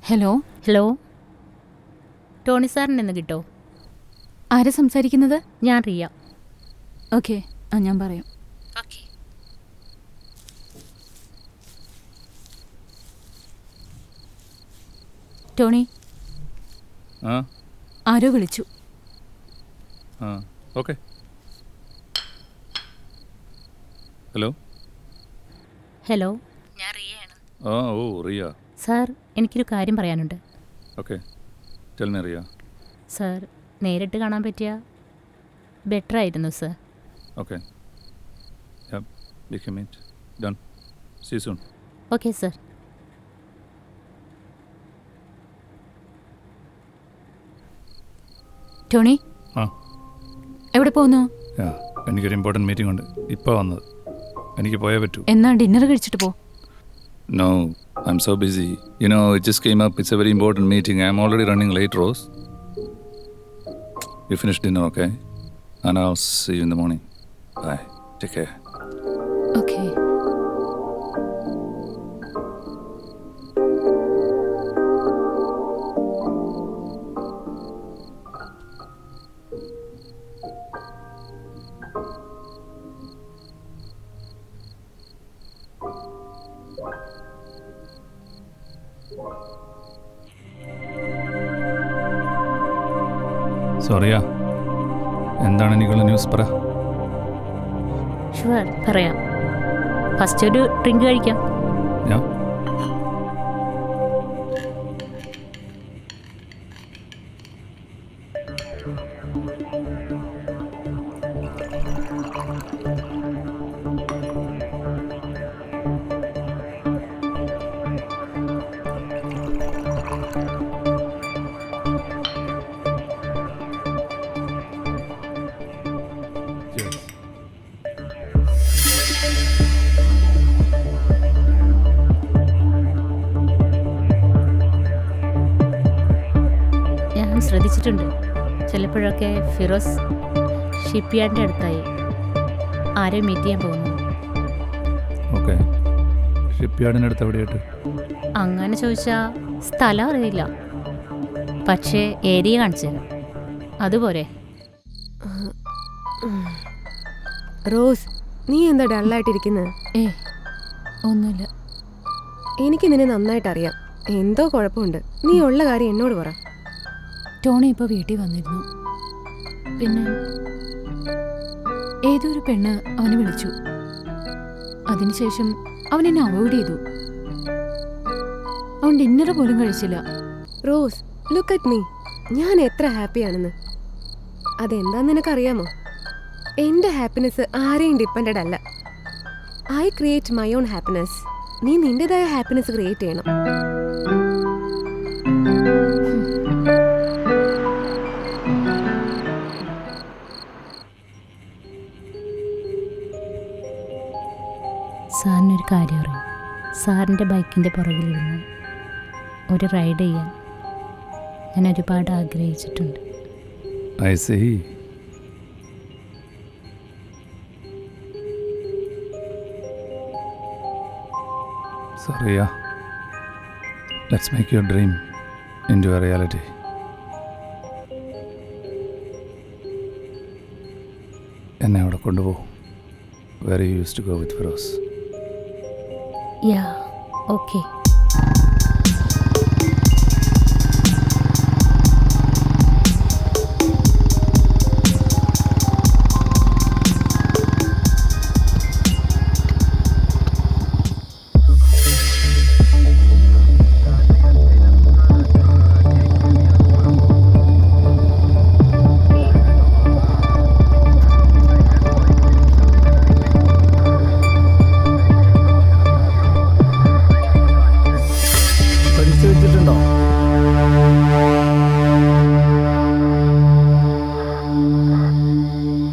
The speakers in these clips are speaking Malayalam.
ഹലോ ഹലോ, ടോണി സാറിന് എന്ന് കിട്ടോ? ആരാ സംസാരിക്കുന്നത്? ഞാൻ റിയ. ഓക്കെ, ഞാൻ പറയാം. ഓക്കെ. ടോണി, ആരോ വിളിച്ചു. ഓക്കെ. ഹലോ. ഹലോ, ഞാൻ റിയയാണ്. ഓ റിയ. സാർ, എനിക്കൊരു കാര്യം പറയാനുണ്ട്. Okay, tell me Riya. Sir, നേരിട്ട് കാണാൻ പറ്റിയ ബെറ്റർ ആയിരുന്നു sir. Okay, we can meet. Done. See you soon. Okay sir. Tony, എവിടെ പോകുന്നു? എനിക്കൊരു ഇമ്പോർട്ടൻറ്റ് മീറ്റിംഗ് ഉണ്ട്. ഇപ്പോൾ വന്നത്. എനിക്ക് പോയേ പറ്റൂ. എന്നാ ഡിന്നർ കഴിച്ചിട്ട് പോ. No, I'm so busy. You know, it just came up. It's a very important meeting. I'm already running late, Rose. You finish dinner, okay? And I'll see you in the morning. Bye. Take care. Okay. സോറിയാ, എന്താണ് എനിക്കുള്ള ന്യൂസ് പറ. ഷുവർ, പറയാം. ഫസ്റ്റ് ഒരു ഡ്രിങ്ക് കഴിക്കാം. ഞാൻ ശ്രദ്ധിച്ചിട്ടുണ്ട്. ചിലപ്പോഴൊക്കെ ഫിറോസ് ഷിപ്പ് യാർഡിൻ്റെ അടുത്തായി ആരെ മീറ്റ് ചെയ്യാൻ പോകുന്നു. ഓക്കെ, ഷിപ്പ് യാർഡിൻ്റെ അടുത്ത് എവിടെയായിട്ട്? അങ്ങനെ ചോദിച്ചാൽ സ്ഥലം അറിയില്ല, പക്ഷേ ഏരിയ കാണിച്ചു തരാം. അതുപോലെ. റോസ്, നീ എന്താ ഡള്ളായിട്ടിരിക്കുന്നത്? ഒന്നുമില്ല. എനിക്ക് നിന്നെ നന്നായിട്ടറിയാം. എന്തോ കുഴപ്പമുണ്ട്. നീ ഉള്ള കാര്യം എന്നോട് പറ. ടോണി ഇപ്പോൾ വീട്ടിൽ വന്നിരുന്നു. പിന്നെ ഏതൊരു പെണ്ണ് അവനെ വിളിച്ചു. അതിനുശേഷം അവൻ എന്നെ അവോയ്ഡ് ചെയ്തു. അവൻ ഡിന്നർ പോലും കഴിച്ചില്ല. Rose, look at me. ഞാൻ എത്ര ഹാപ്പിയാണെന്ന്. അതെന്താന്ന് നിനക്കറിയാമോ? എൻ്റെ ഹാപ്പിനെസ് ആരെയും ഡിപ്പെൻഡഡ് അല്ല. I create my own happiness. നീ നിന്റേതായ ഹാപ്പിനെസ് ക്രിയേറ്റ് ചെയ്യണം. സാറിനൊരു കാര്യം അറിയാം. സാറിൻ്റെ ബൈക്കിൻ്റെ പുറകിലിരുന്ന് ഒരു റൈഡ് ചെയ്യാൻ ഞാൻ ഒരുപാട് ആഗ്രഹിച്ചിട്ടുണ്ട്. I see. So Riya, let's make your dream into a reality. എന്നെ അവിടെ കൊണ്ടുപോകും. Where you used to go with Feroz. Yeah okay.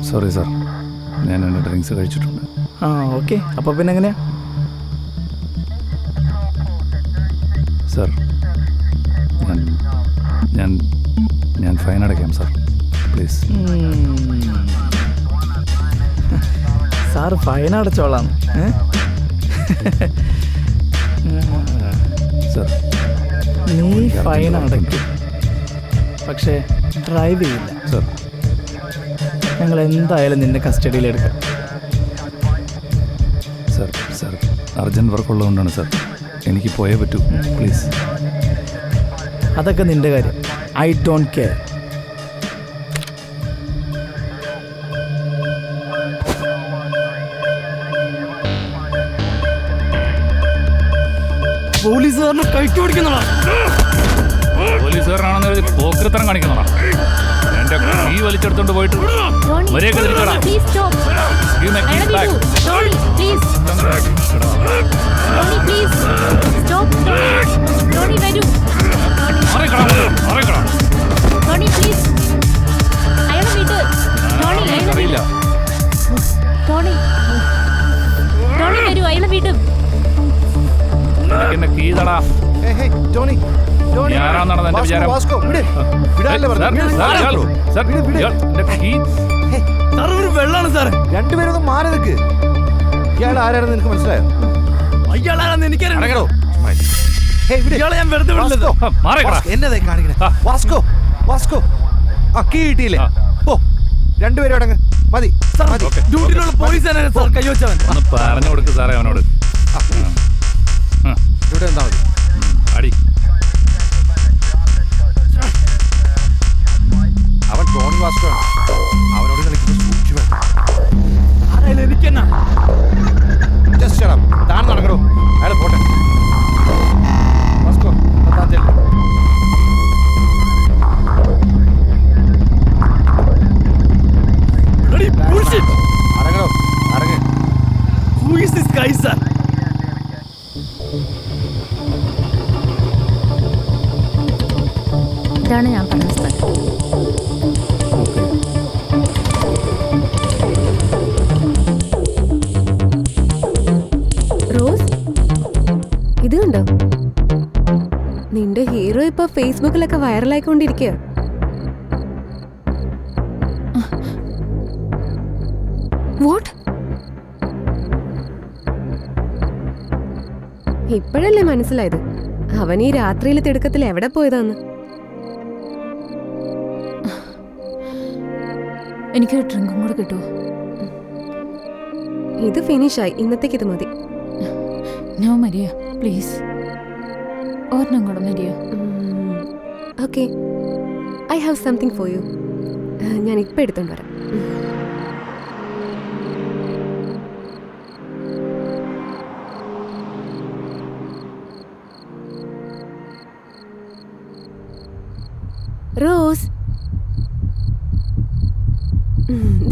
Sorry sir, ഞാൻ എൻ്റെ ഡ്രിങ്ക്സ് കഴിച്ചിട്ടുണ്ട്. ആ ഓക്കെ. അപ്പോൾ പിന്നെ എങ്ങനെയാ? സാർ ഞാൻ ഫൈൻ അടയ്ക്കാം സാർ, പ്ലീസ്. സാറ് ഫൈൻ അടച്ചോളാം. സാർ നീ ഫൈൻ അടയ്ക്കും, പക്ഷേ ഡ്രൈവ് ചെയ്യില്ല. സാർ ഞങ്ങൾ എന്തായാലും നിന്നെ കസ്റ്റഡിയിലെടുക്കാം. സാർ അർജൻറ്റ് വർക്ക് ഉള്ളതുകൊണ്ടാണ് സാർ, എനിക്ക് പോയേ പറ്റൂ, പ്ലീസ്. അതൊക്കെ നിന്റെ കാര്യം. I don't care. പോലീസുകാരനെ കൈക്ക് പിടിക്കുന്നതാ. പോലീസുകാരനാണെന്ന് പോക്കൃത്തരം കാണിക്കുന്നതാ. എൻ്റെ കീ വലിച്ചെടുത്തോണ്ട് പോയിട്ട് വരെയൊക്കെ തിരിച്ചോടാ. അറിയില്ല. എന്നെ കീ തടാ. ഞാനാണെന്നാണ് എന്റെ വിചാരം. വെള്ളാണ് സാർ. രണ്ടുപേരൊന്നും മാറി നിൽക്ക്. ഇയാൾ ആരാണെന്ന് നിനക്ക് മനസ്സിലായോ? അയാളാണെന്ന് എനിക്കറിയാം. ഇയാളെ ഞാൻ വെറുതെ എന്നതായി കാണിക്കണേ? വാസ്കോ വാസ്കോ ആ കീ കിട്ടിയില്ലേ? ഓ രണ്ടുപേരും അടങ്ങ്. മതി. ഡ്യൂട്ടിയിലുള്ള പോലീസ് സാർ കൈവച്ചവൻ. ഒന്ന് പറഞ്ഞു കൊടുക്ക് സാറേ അവനോട്. ഇവിടെ എന്താ മതി അടി. അവൻ ടോണി വാസ്കോ ആണ്. അവനോട് കളിക്കുന്ന സൂക്ഷിച്ചു വേണം. എനിക്കെന്നാ ജസ്റ്റ് താൻ നടക്കണോ? അയാൾ പോട്ടെ. വാസ്കോ താൻ ചെല്ലും. അടങ്ങണോ? അടങ്ങ്. Who is this guy, sir? ഇതാണ് ഞാൻ പറഞ്ഞ സ്ഥലം. റോസ്, ഇത് കണ്ടോ? നിന്റെ ഹീറോ ഇപ്പൊ ഫേസ്ബുക്കിലൊക്കെ വൈറലായിക്കൊണ്ടിരിക്കുക. വാട്ട്? ഇപ്പോഴല്ലേ മനസ്സിലായത് അവൻ ഈ രാത്രിയിലെ തിടുക്കത്തിൽ എവിടെ പോയതാന്ന്? എനിക്കൊരു ഡ്രിങ്കും കൂടെ കിട്ടുമോ? ഇത് ഫിനിഷായി, ഇന്നത്തേക്ക് ഇത് മതി. നോ മരിയ, പ്ലീസ് ഒരെണ്ണം കൂടെ Maria. Okay, I have something for you. ഞാൻ ഇപ്പം എടുത്തോണ്ട് വരാം. Rose,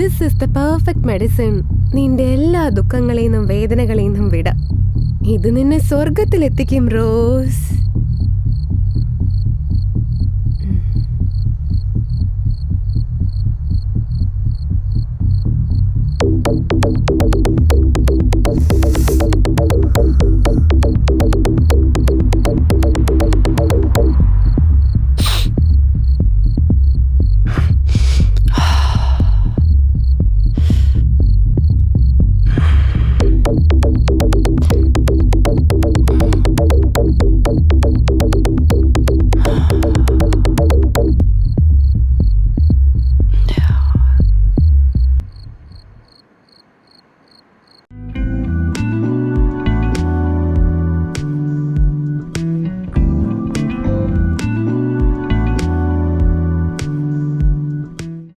this is the perfect medicine. നിന്റെ എല്ലാ ദുഃഖങ്ങളെയും വേദനകളെയും വിട. ഇത് നിന്നെ സ്വർഗത്തിലെത്തിക്കും റോസ്.